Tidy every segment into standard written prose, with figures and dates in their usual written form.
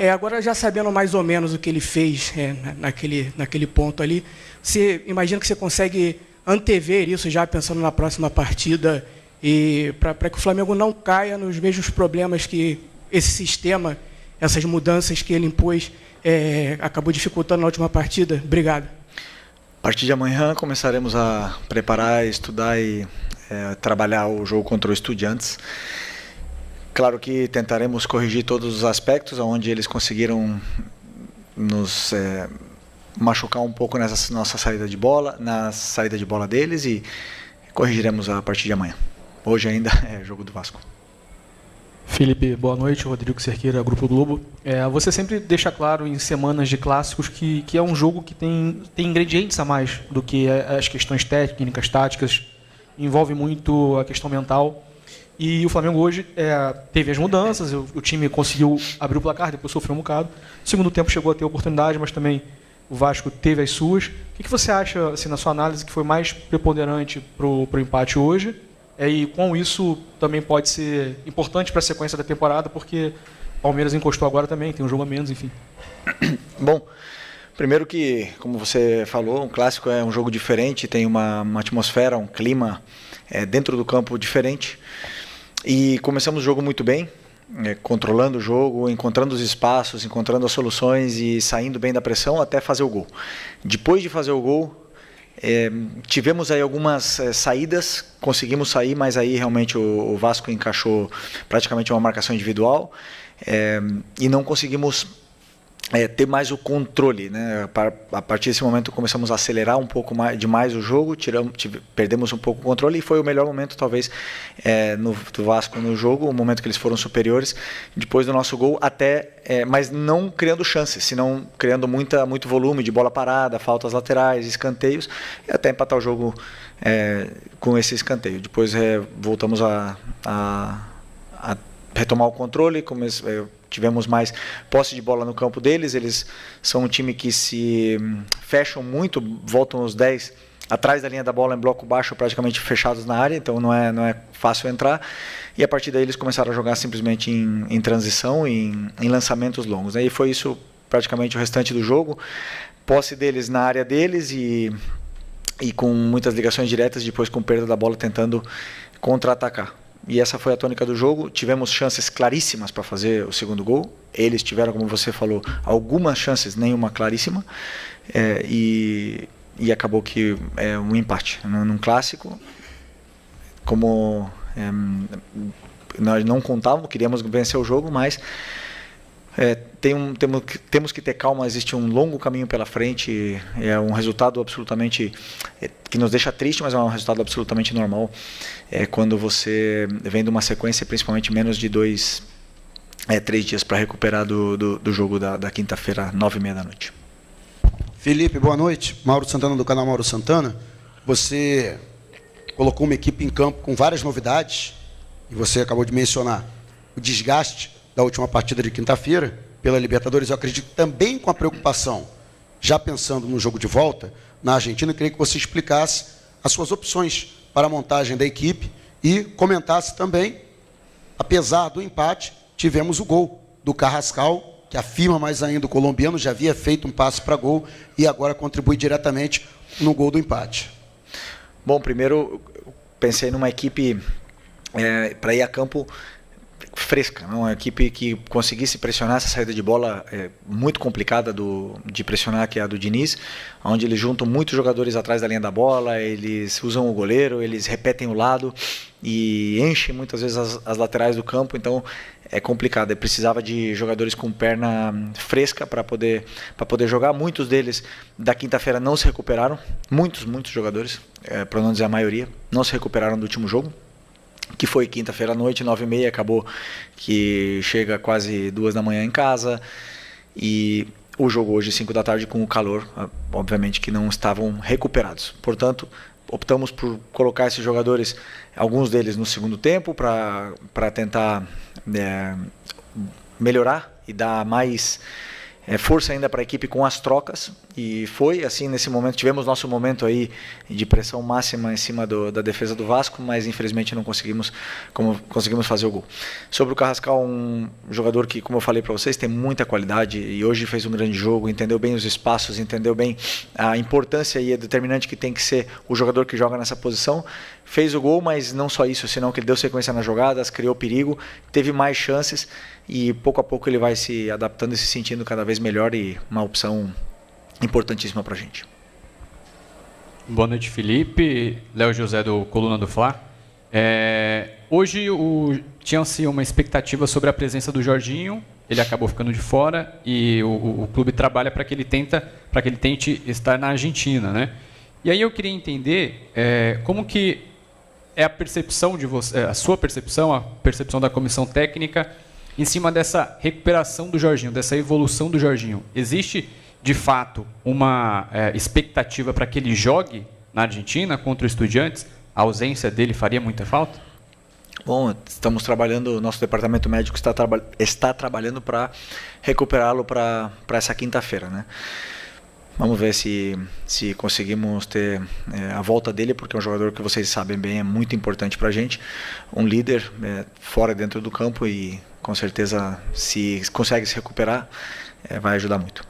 Agora, já sabendo mais ou menos o que ele fez naquele ponto ali, você imagina que você consegue antever isso já pensando na próxima partida e para que o Flamengo não caia nos mesmos problemas que esse sistema, essas mudanças que ele impôs, acabou dificultando na última partida? Obrigado. A partir de amanhã começaremos a preparar, estudar e trabalhar o jogo contra o Estudiantes. Claro que tentaremos corrigir todos os aspectos onde eles conseguiram nos machucar um pouco nessa nossa saída de bola, na saída de bola deles, e corrigiremos a partir de amanhã. Hoje ainda é jogo do Vasco. Felipe, boa noite. Rodrigo Cerqueira, Grupo Globo. Você sempre deixa claro em semanas de clássicos que é um jogo que tem ingredientes a mais do que as questões técnicas, táticas. Envolve muito a questão mental. E o Flamengo hoje teve as mudanças, o time conseguiu abrir o placar, depois sofreu um bocado. No segundo tempo chegou a ter oportunidade, mas também o Vasco teve as suas. O que você acha, assim, na sua análise, que foi mais preponderante para o empate hoje? E com isso também pode ser importante para a sequência da temporada, porque o Palmeiras encostou agora também, tem um jogo a menos, enfim. Bom, primeiro que, como você falou, um clássico é um jogo diferente, tem uma atmosfera, um clima dentro do campo diferente. E começamos o jogo muito bem, controlando o jogo, encontrando os espaços, encontrando as soluções e saindo bem da pressão até fazer o gol. Depois de fazer o gol, tivemos aí algumas saídas, conseguimos sair, mas aí realmente o Vasco encaixou praticamente uma marcação individual e não conseguimos ter mais o controle, né? A partir desse momento começamos a acelerar um pouco demais o jogo, perdemos um pouco o controle, e foi o melhor momento talvez do Vasco no jogo, o momento que eles foram superiores depois do nosso gol, mas não criando chances, senão criando muito volume de bola parada, faltas laterais, escanteios, e até empatar o jogo com esse escanteio. Depois voltamos a retomar o controle, tivemos mais posse de bola no campo deles. Eles são um time que se fecham muito, voltam os 10 atrás da linha da bola em bloco baixo, praticamente fechados na área, então não é fácil entrar, e a partir daí eles começaram a jogar simplesmente em transição, em lançamentos longos, né? E foi isso praticamente o restante do jogo, posse deles na área deles e com muitas ligações diretas, depois com perda da bola tentando contra-atacar. E essa foi a tônica do jogo. Tivemos chances claríssimas para fazer o segundo gol. Eles tiveram, como você falou, algumas chances, nenhuma claríssima. E acabou que é um empate. Num clássico, como nós não contávamos, queríamos vencer o jogo, mas temos que ter calma, existe um longo caminho pela frente, é um resultado absolutamente que nos deixa triste, mas é um resultado absolutamente normal quando você vem de uma sequência, principalmente menos de 3 dias para recuperar do jogo da quinta-feira, 9h30 da noite. Felipe, boa noite. Mauro Santana, do canal Mauro Santana. Você colocou uma equipe em campo com várias novidades, e você acabou de mencionar o desgaste da última partida de quinta-feira, pela Libertadores. Eu acredito também com a preocupação, já pensando no jogo de volta, na Argentina. Eu queria que você explicasse as suas opções para a montagem da equipe e comentasse também, apesar do empate, tivemos o gol do Carrascal, que afirma mais ainda o colombiano, já havia feito um passe para gol e agora contribui diretamente no gol do empate. Bom, primeiro pensei numa equipe para ir a campo fresca, uma equipe que conseguisse pressionar essa saída de bola muito complicada de pressionar, que é a do Diniz, onde eles juntam muitos jogadores atrás da linha da bola, eles usam o goleiro, eles repetem o lado e enchem muitas vezes as laterais do campo, então é complicado. Precisava de jogadores com perna fresca para poder jogar. Muitos deles da quinta-feira não se recuperaram, muitos jogadores, para não dizer a maioria, não se recuperaram do último jogo, que foi quinta-feira à noite, 9h30, acabou que chega quase 2 da manhã em casa, e o jogo hoje 5 da tarde com o calor, obviamente que não estavam recuperados. Portanto, optamos por colocar esses jogadores, alguns deles no segundo tempo, para tentar melhorar e dar mais força ainda para a equipe com as trocas, e foi assim nesse momento. Tivemos nosso momento aí de pressão máxima em cima da defesa do Vasco, mas infelizmente não conseguimos fazer o gol. Sobre o Carrascal, um jogador que, como eu falei para vocês, tem muita qualidade e hoje fez um grande jogo, entendeu bem os espaços, entendeu bem a importância e a determinante que tem que ser o jogador que joga nessa posição. Fez o gol, mas não só isso, senão que ele deu sequência nas jogadas, criou perigo, teve mais chances e pouco a pouco ele vai se adaptando e se sentindo cada vez melhor, e uma opção importantíssima para a gente. Boa noite, Felipe. Léo José, do Coluna do Fla. Hoje tinha-se uma expectativa sobre a presença do Jorginho, ele acabou ficando de fora e o clube trabalha para que ele tente estar na Argentina, né? E aí eu queria entender como que é a percepção de você, a sua percepção, a percepção da comissão técnica em cima dessa recuperação do Jorginho, dessa evolução do Jorginho. Existe, de fato, uma expectativa para que ele jogue na Argentina contra o Estudiantes? A ausência dele faria muita falta? Bom, estamos trabalhando, o nosso departamento médico está trabalhando para recuperá-lo para essa quinta-feira, né? Vamos ver se conseguimos ter a volta dele, porque é um jogador que vocês sabem bem, é muito importante para a gente, um líder fora e dentro do campo, e com certeza, se consegue se recuperar, vai ajudar muito.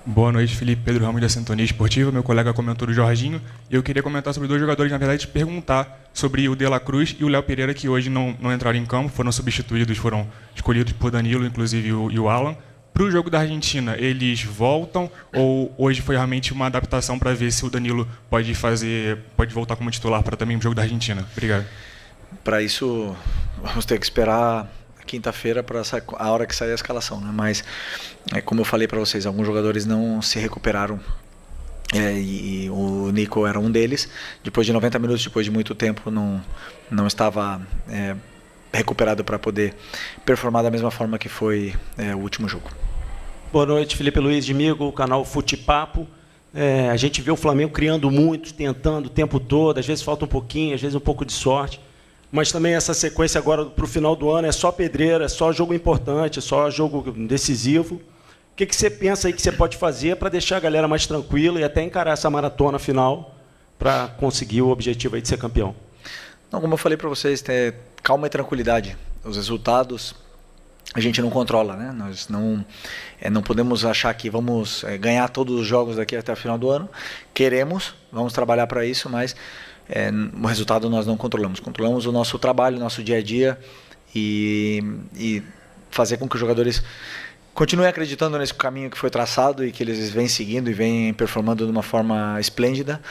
Boa noite, Felipe. Pedro Ramos, da Sintonia Esportiva. Meu colega comentou do Jorginho. E eu queria comentar sobre dois jogadores, na verdade, perguntar sobre o De La Cruz e o Léo Pereira, que hoje não entraram em campo, foram substituídos, foram escolhidos por Danilo, inclusive e o Alan. Para o jogo da Argentina, eles voltam ou hoje foi realmente uma adaptação para ver se o Danilo pode voltar como titular para também o jogo da Argentina? Obrigado. Para isso, vamos ter que esperar quinta-feira para a hora que sair a escalação, né? Mas, como eu falei para vocês, alguns jogadores não se recuperaram, e o Nico era um deles. Depois de 90 minutos, depois de muito tempo, não estava recuperado para poder performar da mesma forma que foi o último jogo. Boa noite, Felipe Luiz de Migo, canal Futepapo. A gente vê o Flamengo criando muito, tentando o tempo todo, às vezes falta um pouquinho, às vezes um pouco de sorte, mas também essa sequência agora para o final do ano é só pedreira, é só jogo importante, é só jogo decisivo. O que você pensa aí que você pode fazer para deixar a galera mais tranquila e até encarar essa maratona final para conseguir o objetivo aí de ser campeão? Não, como eu falei para vocês, calma e tranquilidade. Os resultados a gente não controla, né? Nós não podemos achar que vamos ganhar todos os jogos daqui até o final do ano. Queremos, vamos trabalhar para isso, mas o resultado nós não controlamos. Controlamos o nosso trabalho, o nosso dia a dia, e fazer com que os jogadores continuem acreditando nesse caminho que foi traçado e que eles vêm seguindo e vêm performando de uma forma esplêndida,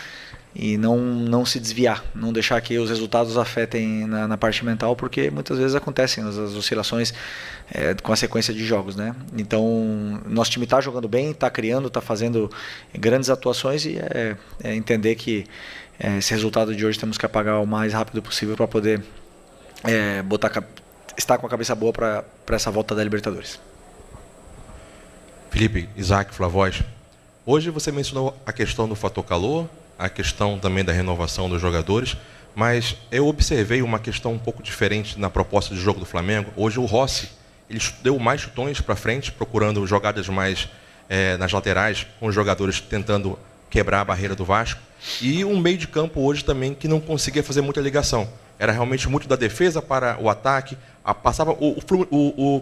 e não se desviar, não deixar que os resultados afetem na parte mental, porque muitas vezes acontecem as oscilações com a sequência de jogos, né? Então, nosso time está jogando bem, está criando, está fazendo grandes atuações, e entender que esse resultado de hoje temos que apagar o mais rápido possível para poder estar com a cabeça boa para essa volta da Libertadores. Felipe, Isaac, Flavoz, hoje você mencionou a questão do fator calor, a questão também da renovação dos jogadores, mas eu observei uma questão um pouco diferente na proposta de jogo do Flamengo. Hoje o Rossi, ele deu mais chutões para frente, procurando jogadas mais nas laterais, com os jogadores tentando quebrar a barreira do Vasco, e um meio de campo hoje também que não conseguia fazer muita ligação. Era realmente muito da defesa para o ataque.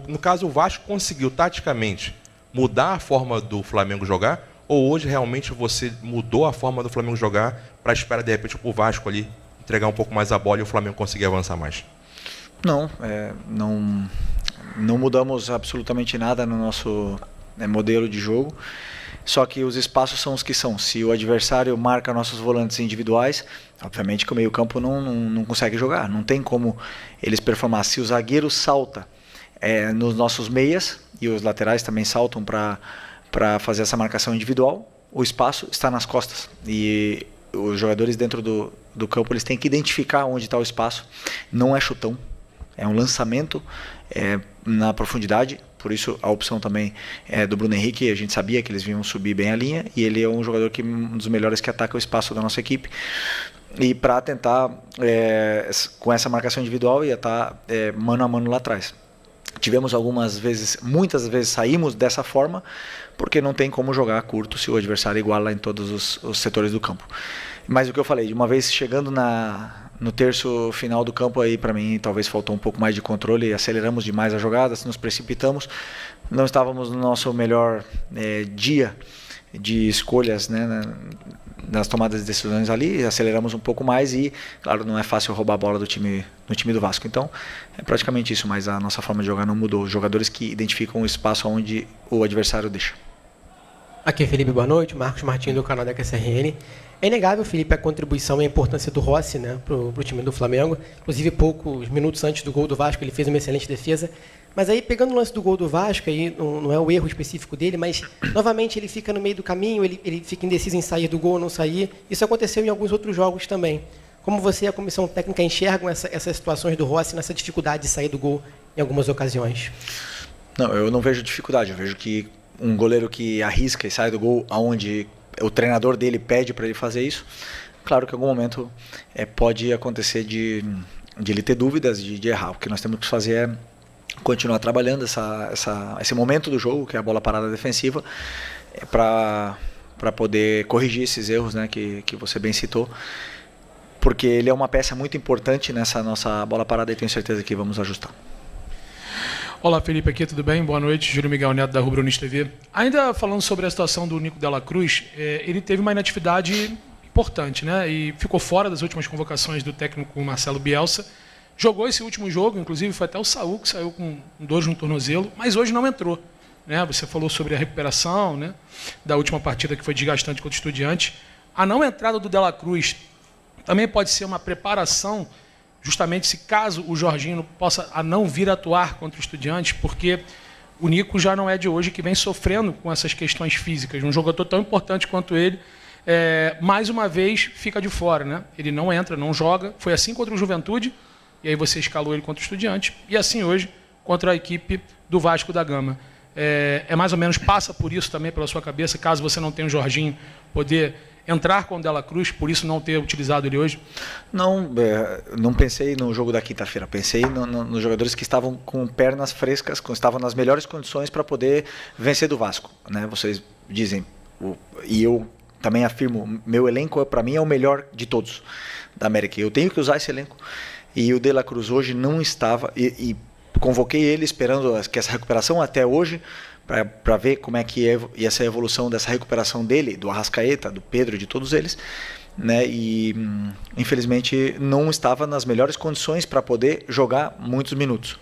No caso, o Vasco conseguiu taticamente mudar a forma do Flamengo jogar, ou hoje realmente você mudou a forma do Flamengo jogar para esperar de repente o Vasco ali entregar um pouco mais a bola e o Flamengo conseguir avançar mais? Não mudamos absolutamente nada no nosso modelo de jogo, só que os espaços são os que são. Se o adversário marca nossos volantes individuais, obviamente que o meio-campo não consegue jogar, não tem como eles performar. Se o zagueiro salta nos nossos meias, e os laterais também saltam para fazer essa marcação individual, o espaço está nas costas, e os jogadores dentro do campo eles têm que identificar onde está o espaço. Não é chutão, é um lançamento na profundidade. Por isso a opção também do Bruno Henrique. A gente sabia que eles vinham subir bem a linha, e ele é um jogador um dos melhores que ataca o espaço da nossa equipe, e para tentar com essa marcação individual ia estar mano a mano lá atrás. tivemos muitas vezes saímos dessa forma, porque não tem como jogar curto se o adversário iguala em todos os setores do campo. Mas o que eu falei, de uma vez chegando no terço final do campo, aí para mim talvez faltou um pouco mais de controle, aceleramos demais as jogadas, nos precipitamos, não estávamos no nosso melhor dia de escolhas, né, nas tomadas de decisões ali, aceleramos um pouco mais e, claro, não é fácil roubar a bola do time do Vasco. Então, é praticamente isso, mas a nossa forma de jogar não mudou. Os jogadores que identificam o espaço onde o adversário deixa. Aqui, Felipe, boa noite. Marcos Martins, do canal da QSRN. É inegável, Felipe, a contribuição e a importância do Rossi, né, para o time do Flamengo. Inclusive, poucos minutos antes do gol do Vasco, ele fez uma excelente defesa. Mas aí, pegando o lance do gol do Vasco, aí não é o erro específico dele, mas, novamente, ele fica no meio do caminho, ele fica indeciso em sair do gol ou não sair. Isso aconteceu em alguns outros jogos também. Como você e a comissão técnica enxergam essas situações do Rossi nessa dificuldade de sair do gol em algumas ocasiões? Não, eu não vejo dificuldade. Eu vejo que um goleiro que arrisca e sai do gol aonde o treinador dele pede para ele fazer isso, claro que em algum momento pode acontecer de ele ter dúvidas, de errar. O que nós temos que fazer é continuar trabalhando esse momento do jogo, que é a bola parada defensiva, para poder corrigir esses erros, né, que você bem citou, porque ele é uma peça muito importante nessa nossa bola parada e tenho certeza que vamos ajustar. Olá, Felipe, aqui, tudo bem? Boa noite, Júlio Miguel Neto, da Rubro News TV. Ainda falando sobre a situação do Nico Dela Cruz, ele teve uma inatividade importante, né? E ficou fora das últimas convocações do técnico Marcelo Bielsa. Jogou esse último jogo, inclusive foi até o Saúl que saiu com dor no tornozelo, mas hoje não entrou, né? Você falou sobre a recuperação, né, da última partida que foi desgastante contra o Estudiantes. A não entrada do Dela Cruz também pode ser uma preparação, justamente se caso o Jorginho possa não vir atuar contra o Estudiantes, porque o Nico já não é de hoje que vem sofrendo com essas questões físicas. Um jogador tão importante quanto ele, mais uma vez, fica de fora, né? Ele não entra, não joga. Foi assim contra o Juventude, e aí você escalou ele contra o Estudiantes, e assim hoje contra a equipe do Vasco da Gama. Mais ou menos, passa por isso também pela sua cabeça, caso você não tenha o Jorginho, poder entrar com o Dela Cruz, por isso não ter utilizado ele hoje? Não pensei no jogo da quinta-feira, pensei nos jogadores que estavam com pernas frescas, estavam nas melhores condições para poder vencer do Vasco, né? Vocês dizem, e eu também afirmo, meu elenco para mim é o melhor de todos da América, eu tenho que usar esse elenco, e o Dela Cruz hoje não estava, e convoquei ele esperando que essa recuperação até hoje, para ver como é que ia ser a evolução dessa recuperação dele, do Arrascaeta, do Pedro, de todos eles, né? E infelizmente não estava nas melhores condições para poder jogar muitos minutos.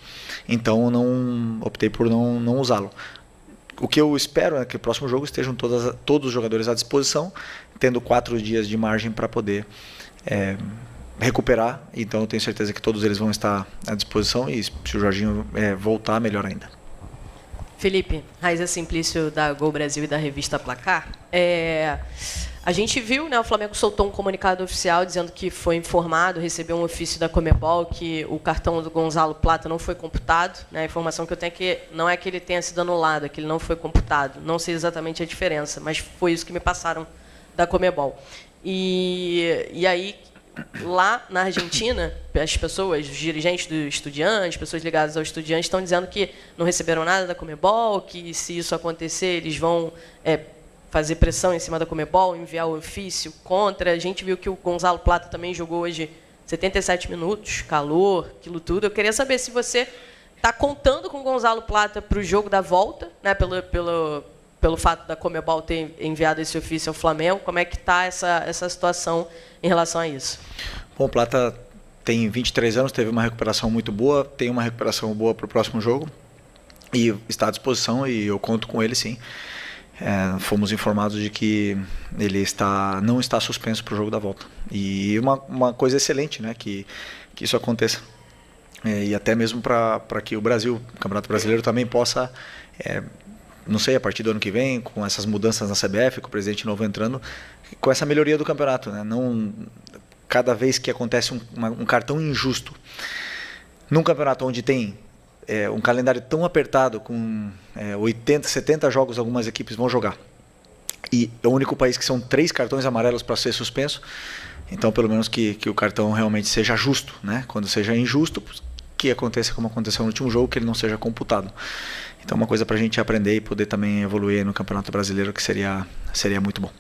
Então optei por não usá-lo. O que eu espero é que no próximo jogo estejam todos os jogadores à disposição, tendo 4 dias de margem para poder recuperar. Então eu tenho certeza que todos eles vão estar à disposição e se o Jorginho voltar, melhor ainda. Felipe, Raiza Simplício, da Gol Brasil e da revista Placar. A gente viu, né, o Flamengo soltou um comunicado oficial dizendo que foi informado, recebeu um ofício da Conmebol que o cartão do Gonzalo Plata não foi computado. Né, a informação que eu tenho é que não é que ele tenha sido anulado, é que ele não foi computado. Não sei exatamente a diferença, mas foi isso que me passaram da Conmebol. E aí, lá na Argentina, as pessoas, os dirigentes do Estudiantes, pessoas ligadas ao Estudiantes, estão dizendo que não receberam nada da Conmebol, que se isso acontecer, eles vão fazer pressão em cima da Conmebol, enviar o ofício contra. A gente viu que o Gonzalo Plata também jogou hoje 77 minutos, calor, aquilo tudo. Eu queria saber se você está contando com o Gonzalo Plata para o jogo da volta, né, pelo fato da Conmebol ter enviado esse ofício ao Flamengo. Como é que está essa situação em relação a isso? Bom, o Plata tem 23 anos, teve uma recuperação muito boa, tem uma recuperação boa para o próximo jogo e está à disposição e eu conto com ele sim. Fomos informados de que ele não está suspenso para o jogo da volta. E uma coisa excelente, né, que isso aconteça. E até mesmo para que o Campeonato Brasileiro também possa, não sei, a partir do ano que vem, com essas mudanças na CBF, com o presidente novo entrando, com essa melhoria do campeonato, né? Cada vez que acontece um cartão injusto, num campeonato onde tem um calendário tão apertado, com 80, 70 jogos algumas equipes vão jogar, e é o único país que são 3 cartões amarelos para ser suspenso, então pelo menos que o cartão realmente seja justo, né? Quando seja injusto, que aconteça como aconteceu no último jogo, que ele não seja computado. Então, uma coisa para a gente aprender e poder também evoluir no Campeonato Brasileiro, que seria muito bom.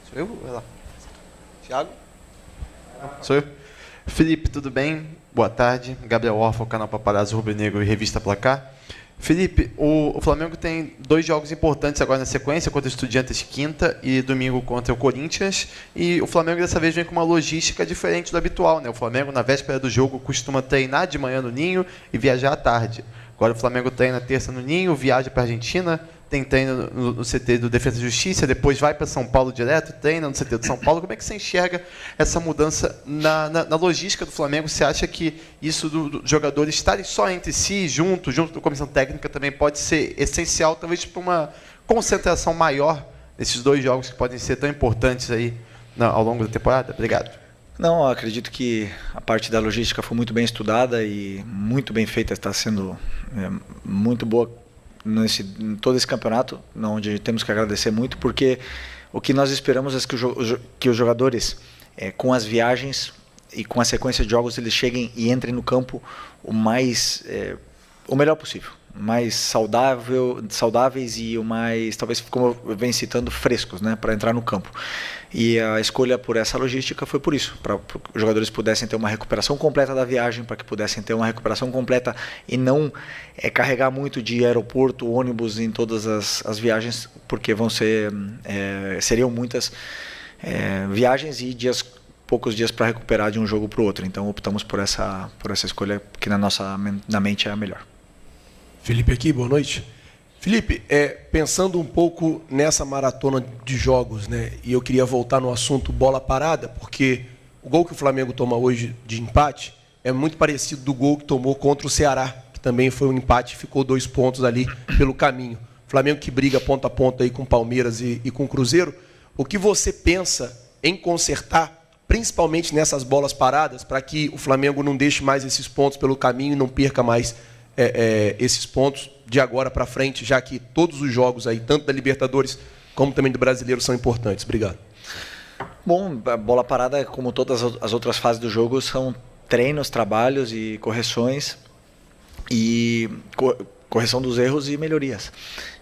Sou eu? Vai lá. Thiago? Sou eu? Felipe, tudo bem? Boa tarde. Gabriel Orfa, canal Paparazzo Rubro-Negro e Revista Placar. Felipe, o Flamengo tem 2 jogos importantes agora na sequência, contra o Estudiantes quinta e domingo contra o Corinthians. E o Flamengo dessa vez vem com uma logística diferente do habitual, né? O Flamengo, na véspera do jogo, costuma treinar de manhã no Ninho e viajar à tarde. Agora o Flamengo treina terça no Ninho, viaja para a Argentina, tem treino no CT do Defesa e Justiça, depois vai para São Paulo direto, treina no CT do São Paulo. Como é que você enxerga essa mudança na logística do Flamengo? Você acha que isso dos jogadores estarem só entre si, junto da comissão técnica, também pode ser essencial, talvez para uma concentração maior nesses 2 jogos que podem ser tão importantes aí ao longo da temporada? Obrigado. Não, acredito que a parte da logística foi muito bem estudada e muito bem feita, está sendo muito boa em todo esse campeonato, onde temos que agradecer muito, porque o que nós esperamos é que os jogadores, com as viagens e com a sequência de jogos, eles cheguem e entrem no campo o melhor possível, mais saudáveis e o mais, talvez, como eu venho citando, frescos, né, para entrar no campo. E a escolha por essa logística foi por isso, para que os jogadores pudessem ter uma recuperação completa da viagem, para que pudessem ter uma recuperação completa e não carregar muito de aeroporto, ônibus em todas as viagens, porque seriam muitas viagens e poucos dias para recuperar de um jogo para o outro. Então optamos por essa escolha que na mente é a melhor. Felipe aqui, boa noite. Felipe, pensando um pouco nessa maratona de jogos, né, e eu queria voltar no assunto bola parada, porque o gol que o Flamengo toma hoje de empate é muito parecido do gol que tomou contra o Ceará, que também foi um empate, ficou 2 pontos ali pelo caminho. O Flamengo que briga ponta a ponta aí com o Palmeiras e com o Cruzeiro. O que você pensa em consertar, principalmente nessas bolas paradas, para que o Flamengo não deixe mais esses pontos pelo caminho e não perca mais esses pontos de agora para frente, já que todos os jogos aí, tanto da Libertadores como também do Brasileiro, são importantes. Obrigado. Bom, a bola parada, como todas as outras fases do jogo, são treinos, trabalhos e correções e correção dos erros e melhorias.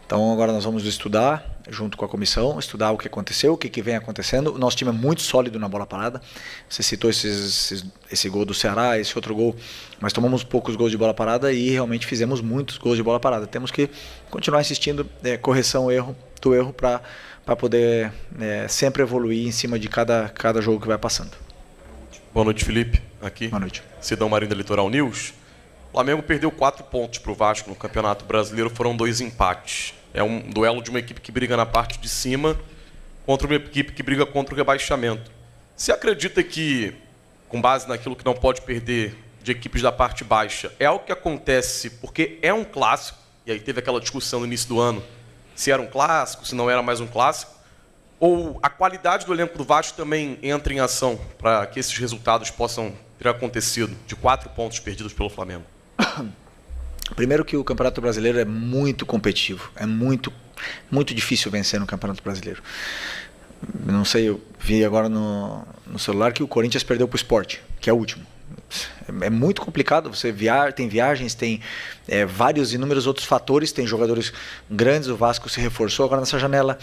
Então agora nós vamos estudar junto com a comissão, estudar o que aconteceu, o que vem acontecendo. O nosso time é muito sólido na bola parada. Você citou esse gol do Ceará, esse outro gol, mas tomamos poucos gols de bola parada e realmente fizemos muitos gols de bola parada. Temos que continuar insistindo, correção do erro para poder sempre evoluir em cima de cada jogo que vai passando. Boa noite, Felipe. Aqui. Boa noite. Sidão Marinho da Litoral News. O Flamengo perdeu 4 pontos para o Vasco no Campeonato Brasileiro, foram 2 empates. É um duelo de uma equipe que briga na parte de cima contra uma equipe que briga contra o rebaixamento. Você acredita que, com base naquilo que não pode perder de equipes da parte baixa, é algo que acontece porque é um clássico, e aí teve aquela discussão no início do ano, se era um clássico, se não era mais um clássico, ou a qualidade do elenco do Vasco também entra em ação para que esses resultados possam ter acontecido, de 4 pontos perdidos pelo Flamengo? Primeiro que o Campeonato Brasileiro é muito competitivo, é muito difícil vencer no Campeonato Brasileiro. Não sei, eu vi agora no celular que o Corinthians perdeu para o Sport, que é o último. É muito complicado, tem viagens, tem vários inúmeros outros fatores, tem jogadores grandes, o Vasco se reforçou agora nessa janela,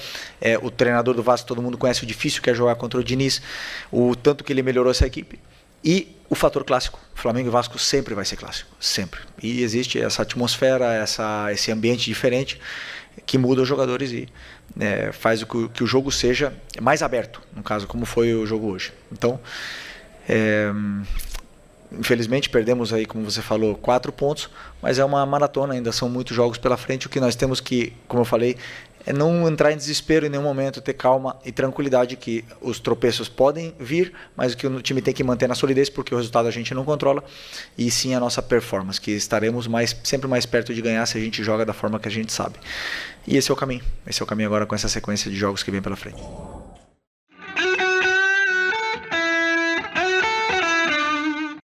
o treinador do Vasco, todo mundo conhece o difícil que é jogar contra o Diniz, o tanto que ele melhorou essa equipe. E o fator clássico, Flamengo e Vasco sempre vai ser clássico, sempre. E existe essa atmosfera, esse ambiente diferente que muda os jogadores e faz que o jogo seja mais aberto, no caso, como foi o jogo hoje. Então, infelizmente perdemos aí, como você falou, 4 pontos, mas é uma maratona, ainda são muitos jogos pela frente. O que nós temos que, como eu falei, é não entrar em desespero em nenhum momento, ter calma e tranquilidade que os tropeços podem vir, mas o que o time tem que manter na solidez, porque o resultado a gente não controla, e sim a nossa performance, que estaremos sempre mais perto de ganhar se a gente joga da forma que a gente sabe. E esse é o caminho agora com essa sequência de jogos que vem pela frente.